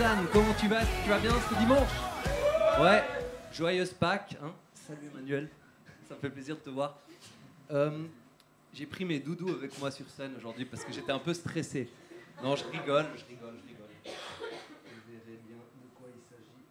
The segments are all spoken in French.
Yann, comment tu vas? Tu vas bien ce dimanche? Ouais, joyeuse Pâques, hein. Salut Emmanuel, ça me fait plaisir de te voir. J'ai pris mes doudous avec moi sur scène aujourd'hui parce que j'étais un peu stressé. Non, je rigole. Vous verrez bien de quoi il s'agit.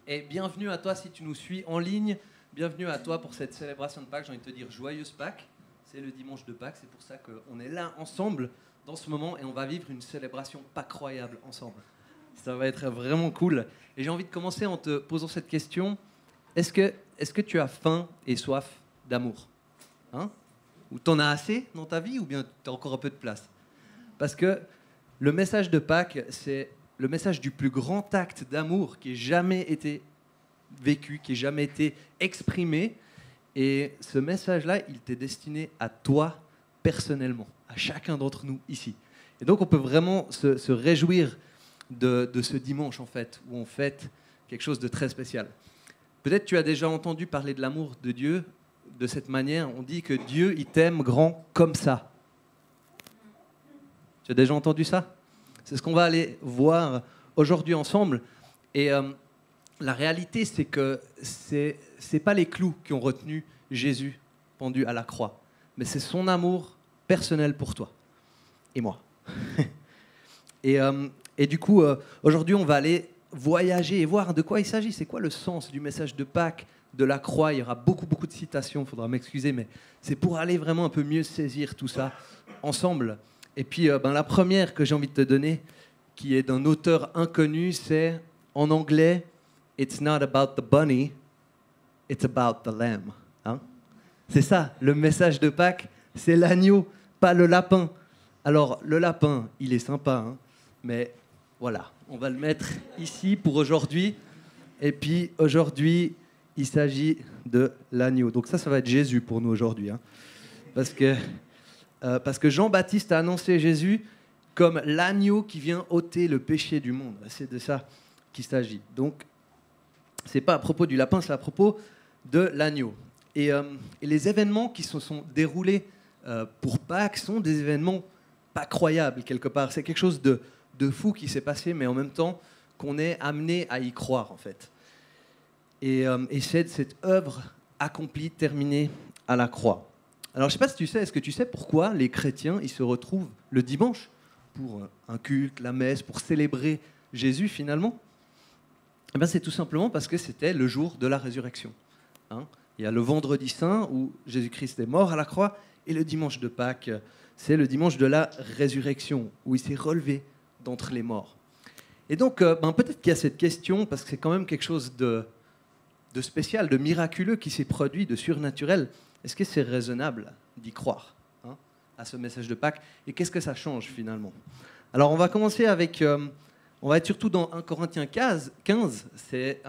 Et bienvenue à toi si tu nous suis en ligne. Bienvenue à toi pour cette célébration de Pâques. J'ai envie de te dire joyeuse Pâques. C'est le dimanche de Pâques, c'est pour ça qu'on est là ensemble dans ce moment et on va vivre une célébration pas croyable ensemble. Ça va être vraiment cool. Et j'ai envie de commencer en te posant cette question. Est-ce que tu as faim et soif d'amour, hein? Ou t'en as assez dans ta vie ou bien tu as encore un peu de place? Parce que le message de Pâques, c'est le message du plus grand acte d'amour qui ait jamais été vécu, qui ait jamais été exprimé. Et ce message-là, il t'est destiné à toi personnellement, à chacun d'entre nous ici. Et donc on peut vraiment se réjouir de ce dimanche en fait, où on fête quelque chose de très spécial. Peut-être tu as déjà entendu parler de l'amour de Dieu de cette manière. On dit que Dieu, il t'aime grand comme ça. Tu as déjà entendu ça? C'est ce qu'on va aller voir aujourd'hui ensemble. Et la réalité, c'est que c'est pas les clous qui ont retenu Jésus pendu à la croix, mais c'est son amour personnel pour toi et moi. Et du coup, aujourd'hui, on va aller voyager et voir de quoi il s'agit. C'est quoi le sens du message de Pâques, de la croix? Il y aura beaucoup de citations, il faudra m'excuser, mais c'est pour aller vraiment un peu mieux saisir tout ça ensemble. Et puis, la première que j'ai envie de te donner, qui est d'un auteur inconnu, c'est en anglais « It's not about the bunny, it's about the lamb ». Hein? C'est ça, le message de Pâques, c'est l'agneau, pas le lapin. Alors, le lapin, il est sympa, hein, mais voilà, on va le mettre ici pour aujourd'hui. Et puis, aujourd'hui, il s'agit de l'agneau. Donc ça va être Jésus pour nous aujourd'hui. Hein, parce que Jean-Baptiste a annoncé Jésus comme l'agneau qui vient ôter le péché du monde. C'est de ça qu'il s'agit. Donc, c'est pas à propos du lapin, c'est à propos de l'agneau. Et les événements qui se sont déroulés pour Pâques sont des événements pas croyables quelque part. C'est quelque chose de fou qui s'est passé, mais en même temps qu'on est amené à y croire en fait. Et c'est cette œuvre accomplie, terminée à la croix. Alors je ne sais pas si tu sais, est-ce que tu sais pourquoi les chrétiens ils se retrouvent le dimanche pour un culte, la messe, pour célébrer Jésus finalement? Eh bien, c'est tout simplement parce que c'était le jour de la résurrection. Hein? Il y a le vendredi saint où Jésus-Christ est mort à la croix, et le dimanche de Pâques, c'est le dimanche de la résurrection, où il s'est relevé d'entre les morts. Et donc, peut-être qu'il y a cette question, parce que c'est quand même quelque chose de spécial, de miraculeux qui s'est produit, de surnaturel. Est-ce que c'est raisonnable d'y croire, hein, à ce message de Pâques? Et qu'est-ce que ça change finalement? Alors, on va commencer avec... on va être surtout dans 1 Corinthiens 15. C'est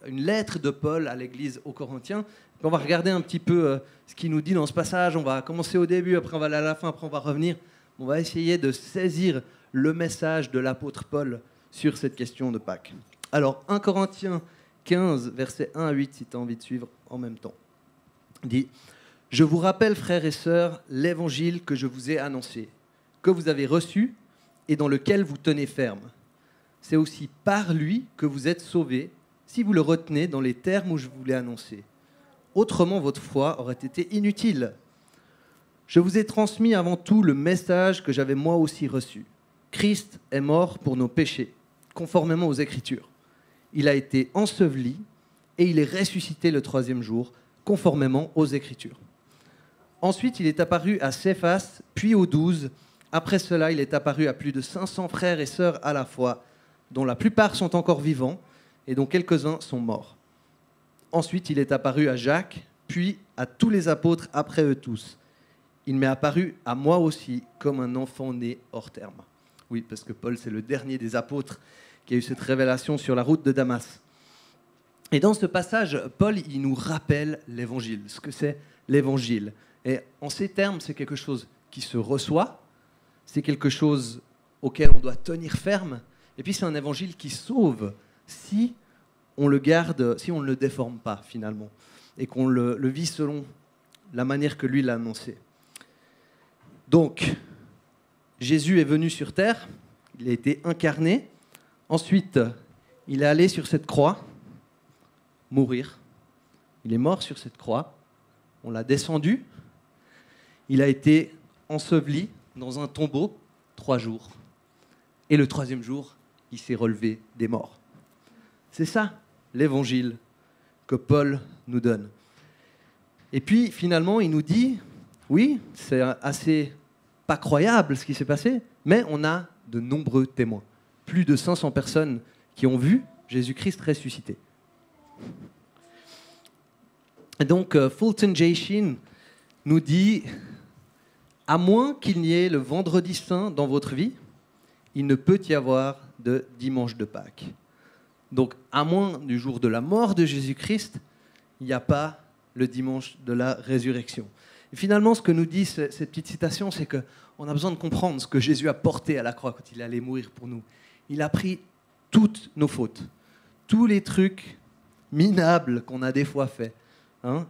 une lettre de Paul à l'église aux Corinthiens. On va regarder un petit peu ce qu'il nous dit dans ce passage. On va commencer au début, après on va aller à la fin, après on va revenir. On va essayer de saisir le message de l'apôtre Paul sur cette question de Pâques. Alors, 1 Corinthiens 15, versets 1 à 8, si tu as envie de suivre en même temps. Il dit « Je vous rappelle, frères et sœurs, l'évangile que je vous ai annoncé, que vous avez reçu et dans lequel vous tenez ferme. C'est aussi par lui que vous êtes sauvés, si vous le retenez dans les termes où je vous l'ai annoncé. Autrement, votre foi aurait été inutile. Je vous ai transmis avant tout le message que j'avais moi aussi reçu. Christ est mort pour nos péchés, conformément aux Écritures. Il a été enseveli et il est ressuscité le 3e jour, conformément aux Écritures. Ensuite, il est apparu à Céphas, puis aux 12. Après cela, il est apparu à plus de 500 frères et sœurs à la fois, dont la plupart sont encore vivants et dont quelques-uns sont morts. Ensuite, il est apparu à Jacques, puis à tous les apôtres après eux tous. Il m'est apparu à moi aussi comme un enfant né hors terme. Oui, parce que Paul, c'est le dernier des apôtres qui a eu cette révélation sur la route de Damas. Et dans ce passage, Paul, il nous rappelle l'évangile, ce que c'est l'évangile. Et en ces termes, c'est quelque chose qui se reçoit, c'est quelque chose auquel on doit tenir ferme, et puis c'est un évangile qui sauve si on le garde, si on ne le déforme pas finalement, et qu'on le vit selon la manière que lui l'a annoncé. Donc, Jésus est venu sur terre, il a été incarné, ensuite il est allé sur cette croix, mourir, il est mort sur cette croix, on l'a descendu, il a été enseveli dans un tombeau 3 jours, et le 3e jour, il s'est relevé des morts. C'est ça l'évangile que Paul nous donne. Et puis finalement, il nous dit, oui, c'est assez pas croyable ce qui s'est passé, mais on a de nombreux témoins. Plus de 500 personnes qui ont vu Jésus-Christ ressuscité. Et donc, Fulton J. Sheen nous dit, à moins qu'il n'y ait le vendredi saint dans votre vie, il ne peut y avoir de dimanche de Pâques. Donc, à moins du jour de la mort de Jésus-Christ, il n'y a pas le dimanche de la résurrection. Et finalement, ce que nous dit cette petite citation, c'est qu'on a besoin de comprendre ce que Jésus a porté à la croix quand il allait mourir pour nous. Il a pris toutes nos fautes, tous les trucs minables qu'on a des fois faits.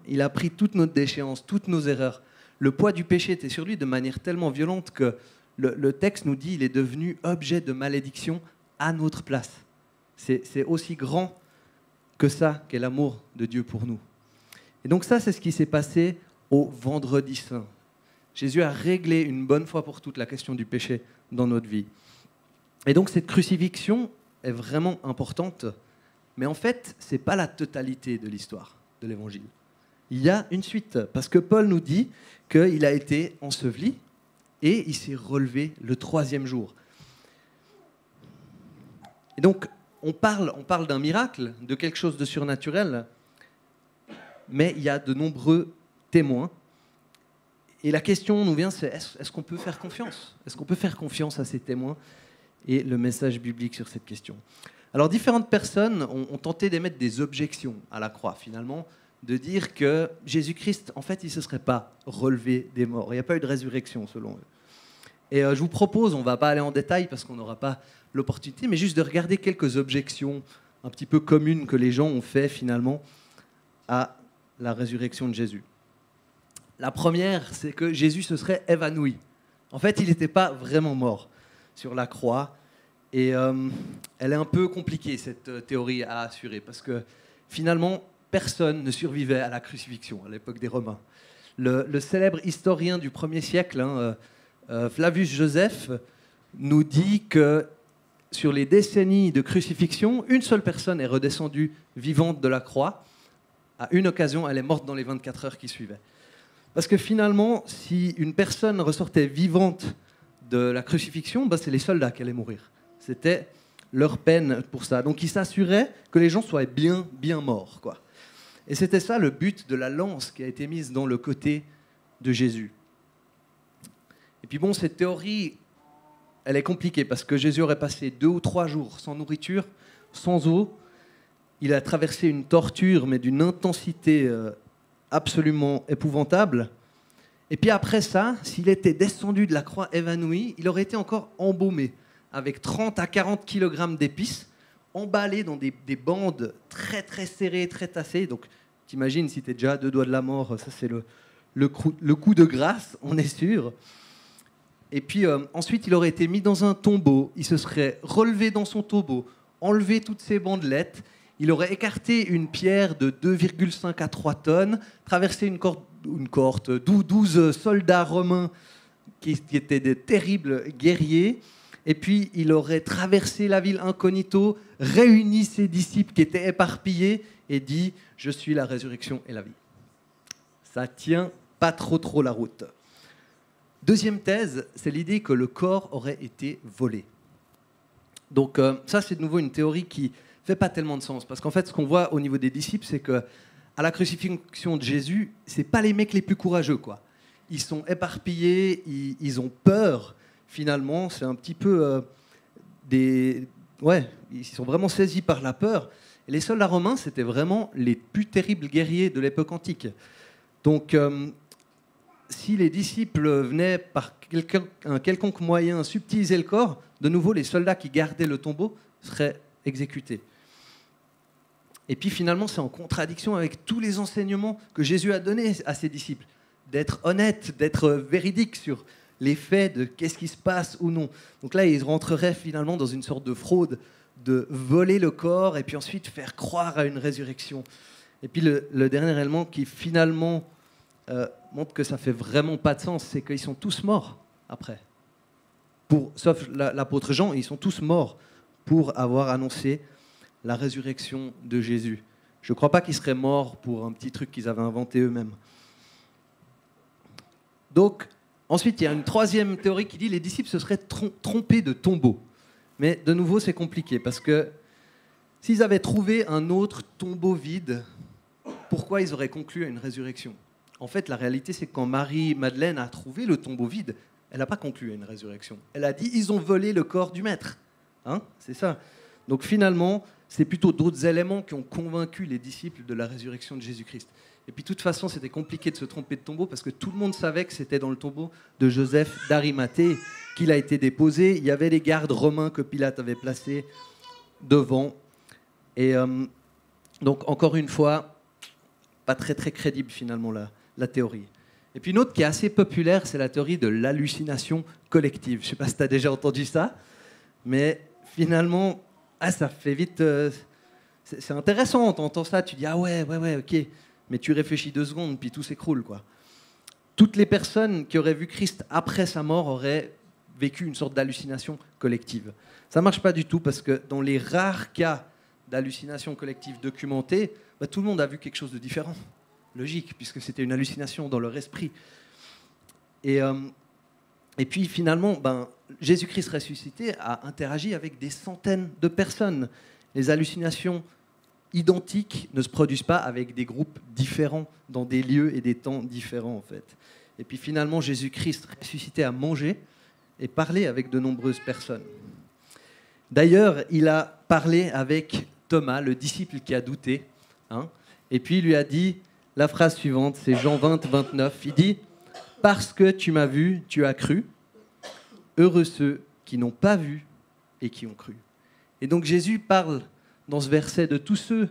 Il a pris toute notre déchéance, toutes nos erreurs. Le poids du péché était sur lui de manière tellement violente que le texte nous dit qu'il est devenu objet de malédiction à notre place. C'est aussi grand que ça qu'est l'amour de Dieu pour nous. Et donc ça, c'est ce qui s'est passé au vendredi saint. Jésus a réglé une bonne fois pour toutes la question du péché dans notre vie. Et donc cette crucifixion est vraiment importante, mais en fait, ce n'est pas la totalité de l'histoire de l'Évangile. Il y a une suite, parce que Paul nous dit qu'il a été enseveli et il s'est relevé le 3e jour. Et donc, on parle d'un miracle, de quelque chose de surnaturel, mais il y a de nombreux témoins. Et la question nous vient, c'est est-ce qu'on peut faire confiance ? Est-ce qu'on peut faire confiance à ces témoins ? Et le message biblique sur cette question. Alors, différentes personnes ont tenté d'émettre des objections à la croix, finalement, de dire que Jésus-Christ, en fait, il ne se serait pas relevé des morts. Il n'y a pas eu de résurrection, selon eux. Et je vous propose, on ne va pas aller en détail parce qu'on n'aura pas l'opportunité, mais juste de regarder quelques objections un petit peu communes que les gens ont fait, finalement, à la résurrection de Jésus. La première, c'est que Jésus se serait évanoui. En fait, il n'était pas vraiment mort sur la croix. Et elle est un peu compliquée, cette théorie à assurer, parce que finalement, personne ne survivait à la crucifixion à l'époque des Romains. Le célèbre historien du 1er siècle, Flavius Joseph, nous dit que sur les décennies de crucifixion, une seule personne est redescendue vivante de la croix. À une occasion, elle est morte dans les 24 heures qui suivaient. Parce que finalement, si une personne ressortait vivante de la crucifixion, c'est les soldats qui allaient mourir. C'était leur peine pour ça. Donc ils s'assuraient que les gens soient bien morts, quoi. Et c'était ça le but de la lance qui a été mise dans le côté de Jésus. Et puis bon, cette théorie, elle est compliquée parce que Jésus aurait passé 2 ou 3 jours sans nourriture, sans eau. Il a traversé une torture, mais d'une intensité absolument épouvantable. Et puis après ça, s'il était descendu de la croix évanoui, il aurait été encore embaumé avec 30 à 40 kg d'épices, emballé dans des bandes très très serrées, très tassées. Donc t'imagines, si t'es déjà à 2 doigts de la mort, ça c'est le coup de grâce, on est sûr. Et puis ensuite, il aurait été mis dans un tombeau, il se serait relevé dans son tombeau, enlevé toutes ses bandelettes, il aurait écarté une pierre de 2,5 à 3 tonnes, traversé une cohorte, 12 soldats romains qui étaient des terribles guerriers, et puis il aurait traversé la ville incognito, réuni ses disciples qui étaient éparpillés, et dit « Je suis la résurrection et la vie ». Ça tient pas trop la route. Deuxième thèse, c'est l'idée que le corps aurait été volé. Donc ça, c'est de nouveau une théorie qui fait pas tellement de sens, parce qu'en fait, ce qu'on voit au niveau des disciples, c'est que à la crucifixion de Jésus, c'est pas les mecs les plus courageux, quoi. Ils sont éparpillés, ils ont peur. Finalement, c'est un petit peu ils sont vraiment saisis par la peur. Et les soldats romains, c'était vraiment les plus terribles guerriers de l'époque antique. Donc, si les disciples venaient par un quelconque moyen subtiliser le corps, de nouveau, les soldats qui gardaient le tombeau seraient exécutés. Et puis finalement, c'est en contradiction avec tous les enseignements que Jésus a donnés à ses disciples. d'être honnête, d'être véridique sur les faits de qu'est-ce qui se passe ou non. Donc là, ils rentreraient finalement dans une sorte de fraude, de voler le corps et puis ensuite faire croire à une résurrection. Et puis le dernier élément qui finalement montre que ça fait vraiment pas de sens, c'est qu'ils sont tous morts après. Sauf l'apôtre Jean, ils sont tous morts pour avoir annoncé la résurrection de Jésus. Je ne crois pas qu'ils seraient morts pour un petit truc qu'ils avaient inventé eux-mêmes. Donc, ensuite, il y a une troisième théorie qui dit que les disciples se seraient trompés de tombeau. Mais de nouveau, c'est compliqué, parce que s'ils avaient trouvé un autre tombeau vide, pourquoi ils auraient conclu à une résurrection ? En fait, la réalité, c'est que quand Marie-Madeleine a trouvé le tombeau vide, elle n'a pas conclu à une résurrection. Elle a dit « ils ont volé le corps du maître ». C'est ça. Donc finalement, c'est plutôt d'autres éléments qui ont convaincu les disciples de la résurrection de Jésus-Christ. Et puis de toute façon, c'était compliqué de se tromper de tombeau parce que tout le monde savait que c'était dans le tombeau de Joseph d'Arimathée qu'il a été déposé. Il y avait les gardes romains que Pilate avait placés devant. Et donc encore une fois, pas très très crédible finalement la théorie. Et puis une autre qui est assez populaire, c'est la théorie de l'hallucination collective. Je ne sais pas si tu as déjà entendu ça, mais finalement, ça fait vite... c'est intéressant, tu entends ça, tu dis « ah ouais, ok ». Mais tu réfléchis 2 secondes, puis tout s'écroule, quoi. Toutes les personnes qui auraient vu Christ après sa mort auraient vécu une sorte d'hallucination collective. Ça ne marche pas du tout, parce que dans les rares cas d'hallucination collective documentée, tout le monde a vu quelque chose de différent. Logique, puisque c'était une hallucination dans leur esprit. Et puis finalement, Jésus-Christ ressuscité a interagi avec des centaines de personnes. Les hallucinations identiques ne se produisent pas avec des groupes différents, dans des lieux et des temps différents, en fait. Et puis finalement, Jésus-Christ ressuscité a mangé et parlé avec de nombreuses personnes. D'ailleurs, il a parlé avec Thomas, le disciple qui a douté, et puis il lui a dit la phrase suivante, c'est Jean 20, 29, il dit « Parce que tu m'as vu, tu as cru. Heureux ceux qui n'ont pas vu et qui ont cru. » Et donc Jésus parle dans ce verset de tous ceux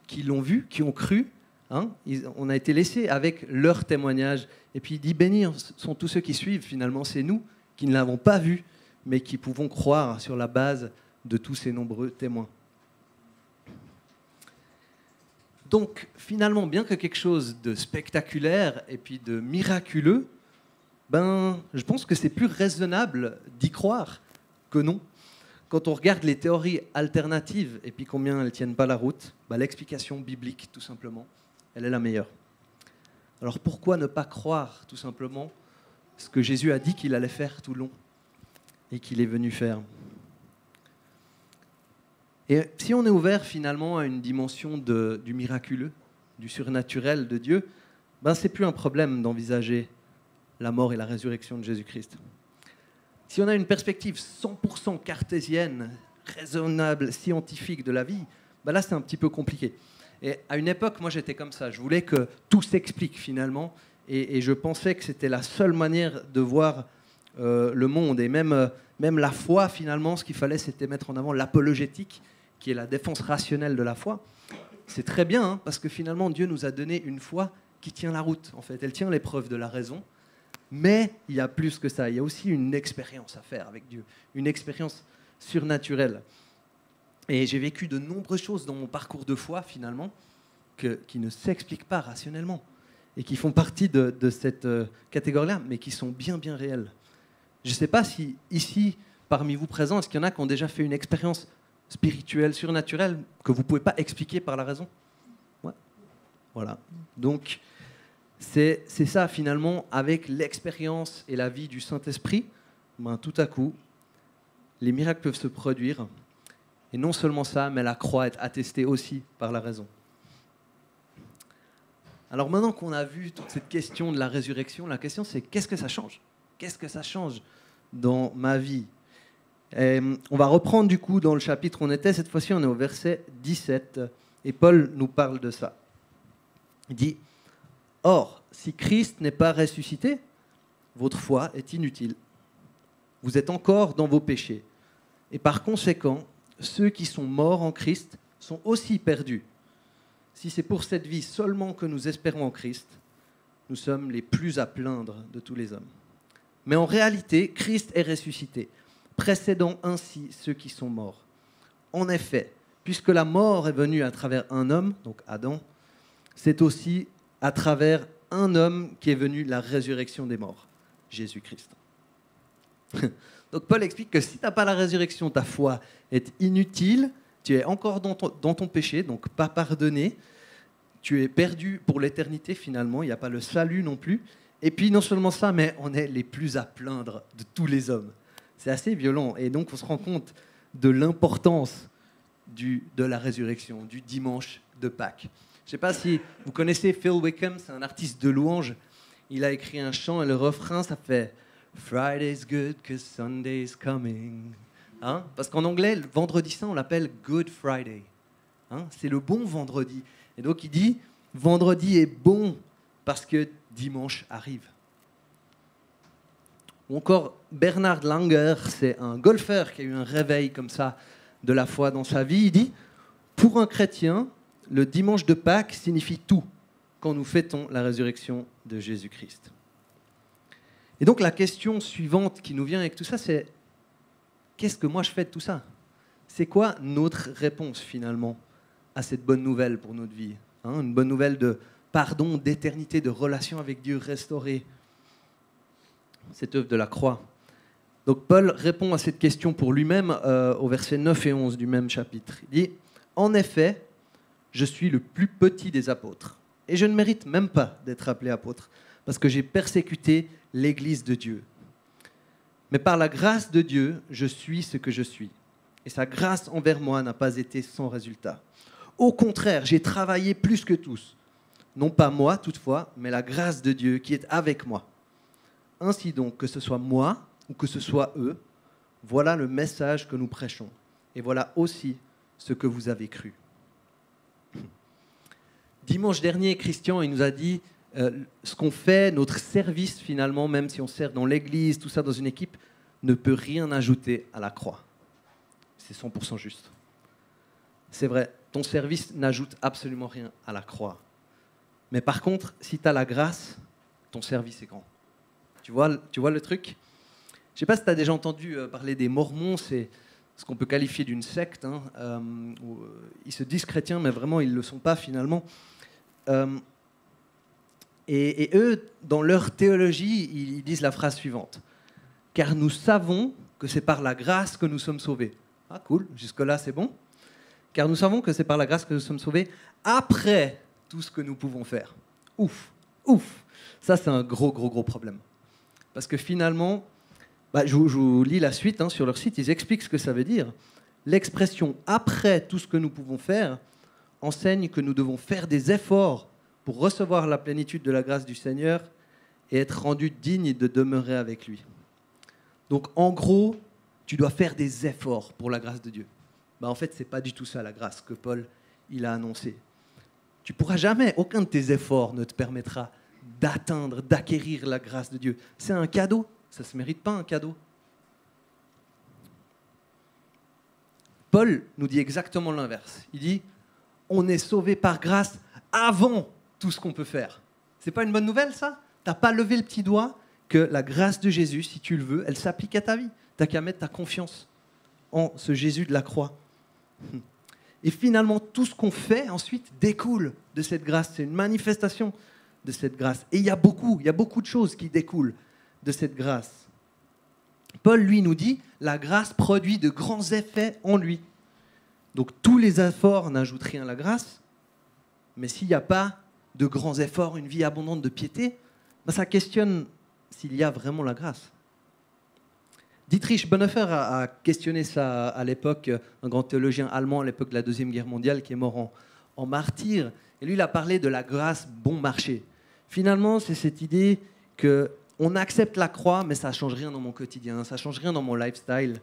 qui l'ont vu, qui ont cru. On a été laissés avec leur témoignage. Et puis il dit, bénis sont tous ceux qui suivent. Finalement, c'est nous qui ne l'avons pas vu, mais qui pouvons croire sur la base de tous ces nombreux témoins. Donc finalement, bien que quelque chose de spectaculaire et puis de miraculeux, je pense que c'est plus raisonnable d'y croire que non. Quand on regarde les théories alternatives et puis combien elles ne tiennent pas la route, l'explication biblique, tout simplement, elle est la meilleure. Alors pourquoi ne pas croire, tout simplement, ce que Jésus a dit qu'il allait faire tout le long et qu'il est venu faire ? Et si on est ouvert finalement à une dimension du miraculeux, du surnaturel de Dieu, c'est plus un problème d'envisager la mort et la résurrection de Jésus-Christ. Si on a une perspective 100% cartésienne, raisonnable, scientifique de la vie, là c'est un petit peu compliqué. Et à une époque, moi j'étais comme ça, je voulais que tout s'explique finalement, et je pensais que c'était la seule manière de voir le monde, et même la foi finalement, ce qu'il fallait c'était mettre en avant l'apologétique, qui est la défense rationnelle de la foi. C'est très bien, parce que finalement Dieu nous a donné une foi qui tient la route, en fait, elle tient l'épreuve de la raison. Mais il y a plus que ça, il y a aussi une expérience à faire avec Dieu, une expérience surnaturelle. Et j'ai vécu de nombreuses choses dans mon parcours de foi, finalement, qui ne s'expliquent pas rationnellement, et qui font partie de cette catégorie-là, mais qui sont bien, bien réelles. Je ne sais pas si, ici, parmi vous présents, est-ce qu'il y en a qui ont déjà fait une expérience spirituelle, surnaturelle, que vous ne pouvez pas expliquer par la raison ? Ouais. Voilà. Donc... C'est ça, finalement, avec l'expérience et la vie du Saint-Esprit, tout à coup, les miracles peuvent se produire. Et non seulement ça, mais la croix est attestée aussi par la raison. Alors maintenant qu'on a vu toute cette question de la résurrection, la question c'est qu'est-ce que ça change ? Qu'est-ce que ça change dans ma vie ? Et on va reprendre du coup dans le chapitre où on était. Cette fois-ci, on est au verset 17. Et Paul nous parle de ça. Il dit... Or, si Christ n'est pas ressuscité, votre foi est inutile. Vous êtes encore dans vos péchés. Et par conséquent, ceux qui sont morts en Christ sont aussi perdus. Si c'est pour cette vie seulement que nous espérons en Christ, nous sommes les plus à plaindre de tous les hommes. Mais en réalité, Christ est ressuscité, précédant ainsi ceux qui sont morts. En effet, puisque la mort est venue à travers un homme, donc Adam, c'est aussi à travers un homme qui est venu la résurrection des morts, Jésus-Christ. Donc Paul explique que si tu n'as pas la résurrection, ta foi est inutile, tu es encore dans ton péché, donc pas pardonné, tu es perdu pour l'éternité finalement, il n'y a pas le salut non plus. Et puis non seulement ça, mais on est les plus à plaindre de tous les hommes. C'est assez violent. Et donc on se rend compte de l'importance de la résurrection, du dimanche de Pâques. Je ne sais pas si vous connaissez Phil Wickham, c'est un artiste de louange. Il a écrit un chant et le refrain, ça fait « Friday's good cause Sunday's coming ». Hein? Parce qu'en anglais, le vendredi saint, on l'appelle Good Friday. Hein? C'est le bon vendredi. Et donc il dit « Vendredi est bon parce que dimanche arrive ». Ou encore Bernard Langer, c'est un golfeur qui a eu un réveil comme ça de la foi dans sa vie. Il dit « Pour un chrétien, le dimanche de Pâques signifie tout quand nous fêtons la résurrection de Jésus-Christ. » Et donc la question suivante qui nous vient avec tout ça, c'est qu'est-ce que moi je fais de tout ça? C'est quoi notre réponse finalement à cette bonne nouvelle pour notre vie? Une bonne nouvelle de pardon, d'éternité, de relation avec Dieu restaurée. Cette œuvre de la croix. Donc Paul répond à cette question pour lui-même au verset 9 et 11 du même chapitre. Il dit « En effet, je suis le plus petit des apôtres, et je ne mérite même pas d'être appelé apôtre, parce que j'ai persécuté l'Église de Dieu. Mais par la grâce de Dieu, je suis ce que je suis, et sa grâce envers moi n'a pas été sans résultat. Au contraire, j'ai travaillé plus que tous, non pas moi toutefois, mais la grâce de Dieu qui est avec moi. Ainsi donc, que ce soit moi ou que ce soit eux, voilà le message que nous prêchons, et voilà aussi ce que vous avez cru. » Dimanche dernier, Christian, il nous a dit ce qu'on fait, notre service finalement, même si on sert dans l'église, tout ça dans une équipe, ne peut rien ajouter à la croix. C'est 100% juste. C'est vrai, ton service n'ajoute absolument rien à la croix. Mais par contre, si tu as la grâce, ton service est grand. Tu vois le truc? Je ne sais pas si tu as déjà entendu parler des Mormons, c'est ce qu'on peut qualifier d'une secte. Où ils se disent chrétiens, mais vraiment, ils ne le sont pas finalement. Et eux, dans leur théologie, ils disent la phrase suivante. « Car nous savons que c'est par la grâce que nous sommes sauvés. » Ah, cool, jusque-là, c'est bon. « Car nous savons que c'est par la grâce que nous sommes sauvés après tout ce que nous pouvons faire. » Ouf, ouf. Ça, c'est un gros problème. Parce que finalement, je vous lis la suite sur leur site, ils expliquent ce que ça veut dire. L'expression « après tout ce que nous pouvons faire » enseigne que nous devons faire des efforts pour recevoir la plénitude de la grâce du Seigneur et être rendus dignes de demeurer avec lui. Donc en gros, tu dois faire des efforts pour la grâce de Dieu. En fait, ce n'est pas du tout ça la grâce que Paul il a annoncée. Tu ne pourras jamais, aucun de tes efforts ne te permettra d'atteindre, d'acquérir la grâce de Dieu. C'est un cadeau, ça ne se mérite pas un cadeau. Paul nous dit exactement l'inverse. Il dit on est sauvé par grâce avant tout ce qu'on peut faire. C'est pas une bonne nouvelle, ça? T'as pas levé le petit doigt que la grâce de Jésus, si tu le veux, elle s'applique à ta vie. T'as qu'à mettre ta confiance en ce Jésus de la croix. Et finalement, tout ce qu'on fait ensuite découle de cette grâce. C'est une manifestation de cette grâce. Et il y a beaucoup de choses qui découlent de cette grâce. Paul, lui, nous dit, la grâce produit de grands effets en lui. Donc tous les efforts n'ajoutent rien à la grâce, mais s'il n'y a pas de grands efforts, une vie abondante de piété, ça questionne s'il y a vraiment la grâce. Dietrich Bonhoeffer a questionné ça à l'époque, un grand théologien allemand à l'époque de la Deuxième Guerre mondiale qui est mort en martyr, et lui il a parlé de la grâce bon marché. Finalement, c'est cette idée qu'on accepte la croix, mais ça ne change rien dans mon quotidien, ça ne change rien dans mon lifestyle,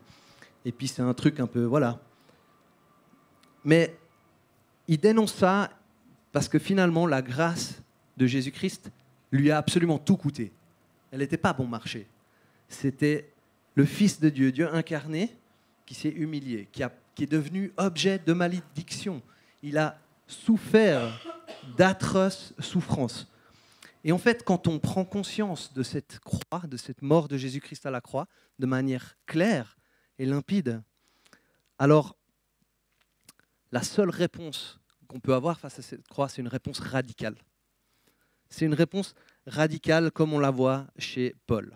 et puis c'est un truc un peu, voilà. Mais il dénonce ça parce que finalement, la grâce de Jésus-Christ lui a absolument tout coûté. Elle n'était pas bon marché. C'était le Fils de Dieu, Dieu incarné, qui s'est humilié, qui est devenu objet de malédiction. Il a souffert d'atroces souffrances. Et en fait, quand on prend conscience de cette croix, de cette mort de Jésus-Christ à la croix, de manière claire et limpide, alors la seule réponse qu'on peut avoir face à cette croix, c'est une réponse radicale. C'est une réponse radicale comme on la voit chez Paul.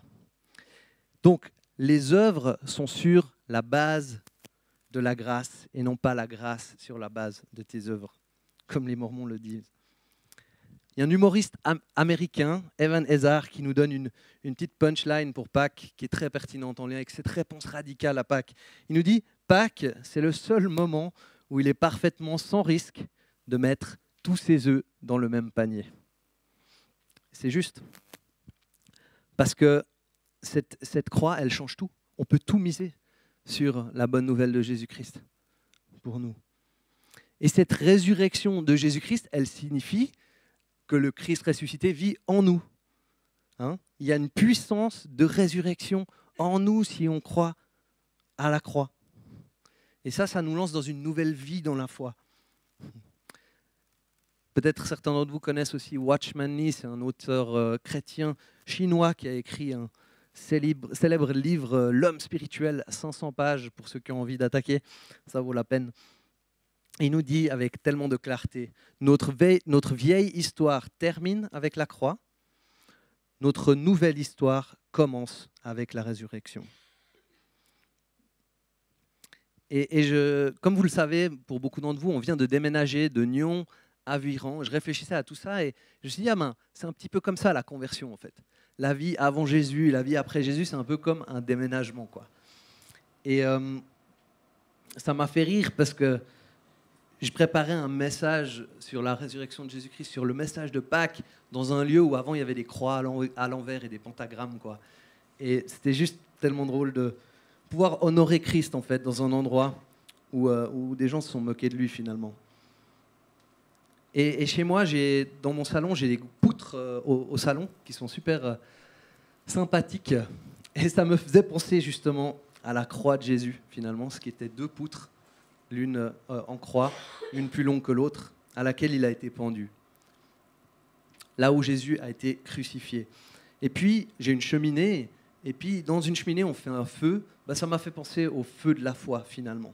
Donc, les œuvres sont sur la base de la grâce et non pas la grâce sur la base de tes œuvres, comme les Mormons le disent. Il y a un humoriste américain, Evan Hazard, qui nous donne une petite punchline pour Pâques qui est très pertinente en lien avec cette réponse radicale à Pâques. Il nous dit « Pâques, c'est le seul moment où il est parfaitement sans risque de mettre tous ses œufs dans le même panier. » C'est juste. Parce que cette croix, elle change tout. On peut tout miser sur la bonne nouvelle de Jésus-Christ pour nous. Et cette résurrection de Jésus-Christ, elle signifie que le Christ ressuscité vit en nous. Il y a une puissance de résurrection en nous si on croit à la croix. Et ça nous lance dans une nouvelle vie dans la foi. Peut-être certains d'entre vous connaissent aussi Watchman Nee, c'est un auteur chrétien chinois qui a écrit un célèbre livre L'homme spirituel, 500 pages pour ceux qui ont envie d'attaquer, ça vaut la peine. Il nous dit avec tellement de clarté, notre vieille histoire termine avec la croix, notre nouvelle histoire commence avec la résurrection. Et comme vous le savez, pour beaucoup d'entre vous, on vient de déménager de Nyon à Vuillerans. Je réfléchissais à tout ça et je me suis dit, c'est un petit peu comme ça la conversion en fait. La vie avant Jésus et la vie après Jésus, c'est un peu comme un déménagement, quoi. Et ça m'a fait rire parce que je préparais un message sur la résurrection de Jésus-Christ, sur le message de Pâques, dans un lieu où avant il y avait des croix à l'envers et des pentagrammes, quoi. Et c'était juste tellement drôle de pouvoir honorer Christ en fait dans un endroit où des gens se sont moqués de lui finalement. Et chez moi, dans mon salon, j'ai des poutres au salon qui sont super sympathiques. Et ça me faisait penser justement à la croix de Jésus finalement, ce qui était 2 poutres, l'une en croix, l'une plus longue que l'autre, à laquelle il a été pendu. Là où Jésus a été crucifié. Et puis, j'ai une cheminée, et puis dans une cheminée, on fait un feu. Ça m'a fait penser au feu de la foi, finalement.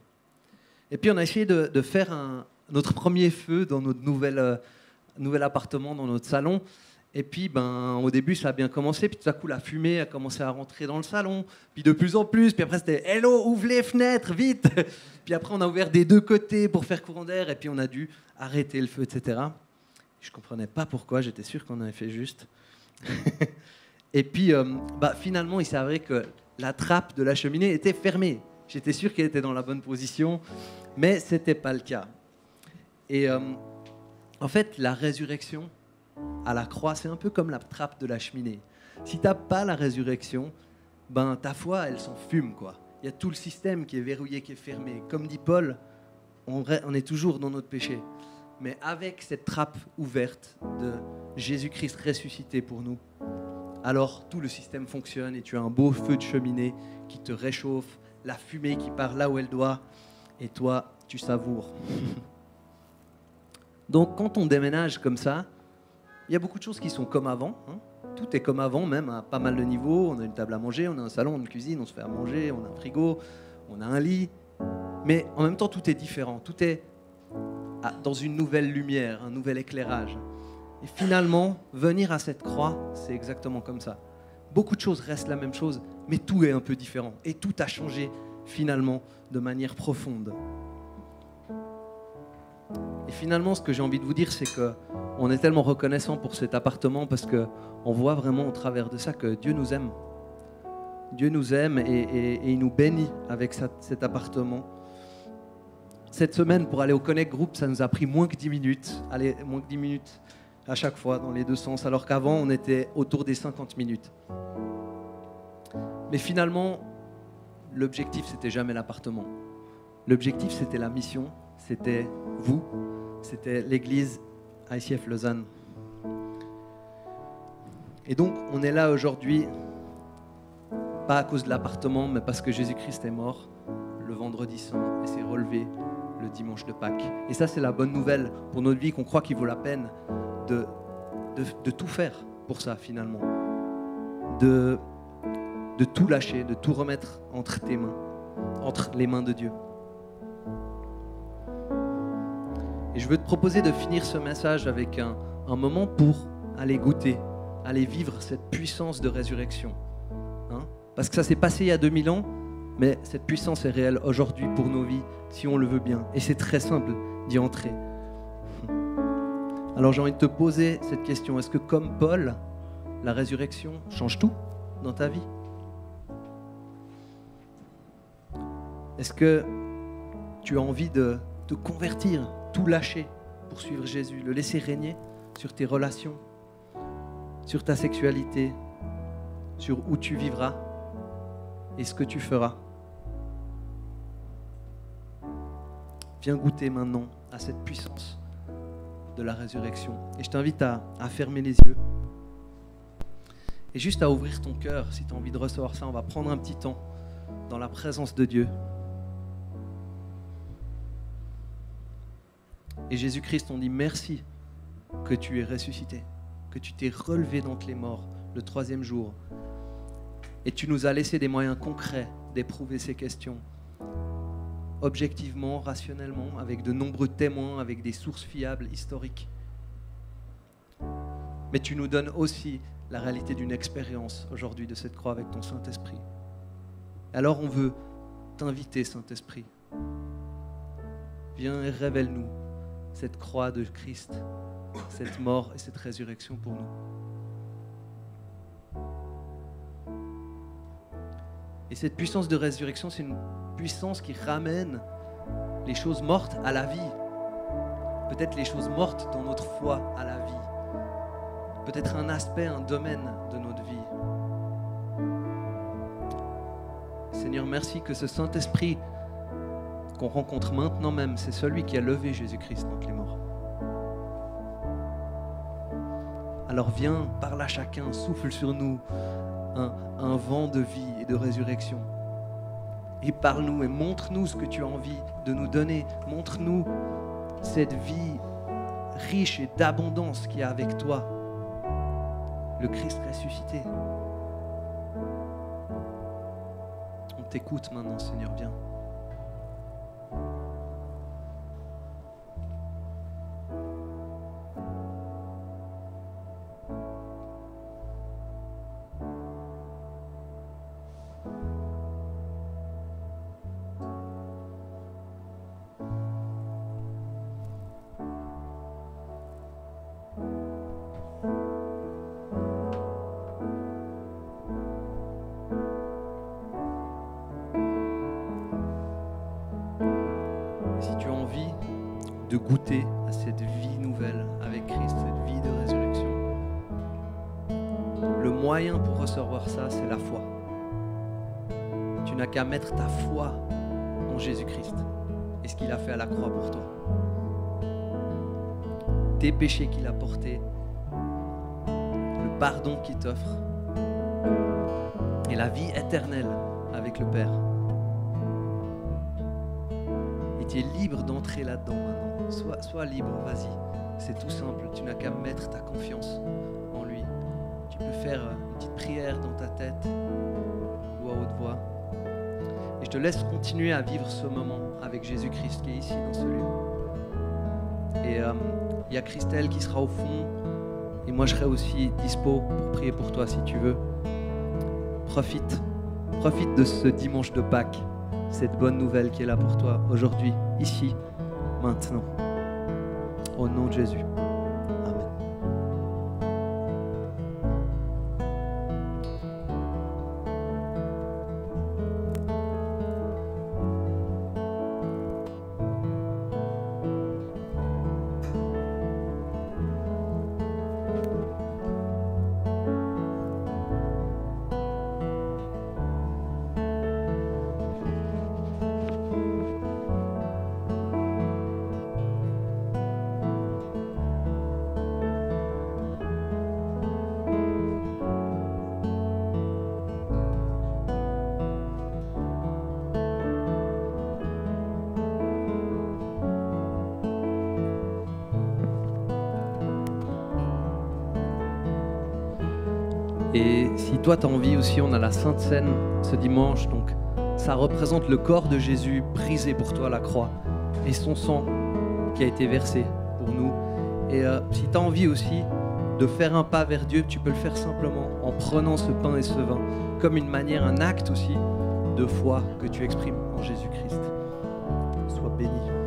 Et puis, on a essayé de faire notre premier feu dans notre nouvel appartement, dans notre salon. Et puis, au début, ça a bien commencé. Puis tout à coup, la fumée a commencé à rentrer dans le salon. Puis de plus en plus. Puis après, c'était « Hello, ouvre les fenêtres, vite !» Puis après, on a ouvert des 2 côtés pour faire courant d'air. Et puis, on a dû arrêter le feu, etc. Je ne comprenais pas pourquoi. J'étais sûr qu'on avait fait juste. Et puis, finalement, il s'est avéré que la trappe de la cheminée était fermée. J'étais sûr qu'elle était dans la bonne position. Mais ce n'était pas le cas. Et en fait, la résurrection à la croix, c'est un peu comme la trappe de la cheminée. Si tu n'as pas la résurrection, ta foi, elle s'en fume, quoi. Il y a tout le système qui est verrouillé, qui est fermé. Comme dit Paul, on est toujours dans notre péché. Mais avec cette trappe ouverte de Jésus-Christ ressuscité pour nous, alors tout le système fonctionne et tu as un beau feu de cheminée qui te réchauffe, la fumée qui part là où elle doit, et toi, tu savoures. Donc quand on déménage comme ça, il y a beaucoup de choses qui sont comme avant. Tout est comme avant, même à pas mal de niveaux. On a une table à manger, on a un salon, on a une cuisine, on se fait à manger, on a un frigo, on a un lit. Mais en même temps, tout est différent. Tout est dans une nouvelle lumière, un nouvel éclairage. Et finalement, venir à cette croix, c'est exactement comme ça. Beaucoup de choses restent la même chose, mais tout est un peu différent. Et tout a changé finalement de manière profonde. Et finalement, ce que j'ai envie de vous dire, c'est qu'on est tellement reconnaissant pour cet appartement parce qu'on voit vraiment au travers de ça que Dieu nous aime. Dieu nous aime et il nous bénit avec cet appartement. Cette semaine, pour aller au Connect Group, ça nous a pris moins que 10 minutes. Allez, moins que 10 minutes à chaque fois, dans les 2 sens, alors qu'avant, on était autour des 50 minutes. Mais finalement, l'objectif, c'était jamais l'appartement. L'objectif, c'était la mission, c'était vous, c'était l'église ICF Lausanne. Et donc, on est là aujourd'hui, pas à cause de l'appartement, mais parce que Jésus-Christ est mort le vendredi saint et s'est relevé le dimanche de Pâques. Et ça, c'est la bonne nouvelle pour notre vie, qu'on croit qu'il vaut la peine de tout faire pour ça finalement, de tout lâcher, de tout remettre entre tes mains, entre les mains de Dieu. Et je veux te proposer de finir ce message avec un moment pour aller goûter, aller vivre cette puissance de résurrection. Parce que ça s'est passé il y a 2000 ans, mais cette puissance est réelle aujourd'hui pour nos vies, si on le veut bien. Et c'est très simple d'y entrer. Alors j'ai envie de te poser cette question. Est-ce que comme Paul, la résurrection change tout dans ta vie? Est-ce que tu as envie de te convertir, tout lâcher pour suivre Jésus, le laisser régner sur tes relations, sur ta sexualité, sur où tu vivras et ce que tu feras? Viens goûter maintenant à cette puissance de la résurrection. Et je t'invite à fermer les yeux et juste à ouvrir ton cœur. Si tu as envie de recevoir ça, on va prendre un petit temps dans la présence de Dieu. Et Jésus-Christ, on dit merci que tu es ressuscité, que tu t'es relevé d'entre les morts le 3e jour. Et tu nous as laissé des moyens concrets d'éprouver ces questions, objectivement, rationnellement, avec de nombreux témoins, avec des sources fiables, historiques. Mais tu nous donnes aussi la réalité d'une expérience aujourd'hui de cette croix avec ton Saint-Esprit. Alors on veut t'inviter, Saint-Esprit. Viens et révèle-nous cette croix de Christ, cette mort et cette résurrection pour nous. Et cette puissance de résurrection, c'est une puissance qui ramène les choses mortes à la vie. Peut-être les choses mortes dans notre foi à la vie. Peut-être un aspect, un domaine de notre vie. Seigneur, merci que ce Saint-Esprit qu'on rencontre maintenant même, c'est celui qui a levé Jésus-Christ d'entre les morts. Alors viens, parle à chacun, souffle sur nous un vent de vie et de résurrection. Et parle-nous et montre-nous ce que tu as envie de nous donner. Montre-nous cette vie riche et d'abondance qu'il y a avec toi, le Christ ressuscité. On t'écoute maintenant, Seigneur, viens. De goûter à cette vie nouvelle avec Christ, cette vie de résurrection. Le moyen pour recevoir ça, c'est la foi. Tu n'as qu'à mettre ta foi en Jésus-Christ et ce qu'il a fait à la croix pour toi. Tes péchés qu'il a portés, le pardon qu'il t'offre et la vie éternelle avec le Père. Et tu es libre d'entrer là-dedans maintenant. Sois libre, vas-y. C'est tout simple. Tu n'as qu'à mettre ta confiance en lui. Tu peux faire une petite prière dans ta tête ou à haute voix. Et je te laisse continuer à vivre ce moment avec Jésus-Christ qui est ici dans ce lieu. Et il y a Christelle qui sera au fond. Et moi, je serai aussi dispo pour prier pour toi si tu veux. Profite de ce dimanche de Pâques, cette bonne nouvelle qui est là pour toi aujourd'hui, ici, maintenant. Au nom de Jésus. Amen. Et si toi tu as envie aussi, on a la Sainte Seine ce dimanche, donc ça représente le corps de Jésus brisé pour toi à la croix et son sang qui a été versé pour nous. Et si tu as envie aussi de faire un pas vers Dieu, tu peux le faire simplement en prenant ce pain et ce vin comme une manière, un acte aussi de foi que tu exprimes en Jésus-Christ. Sois béni.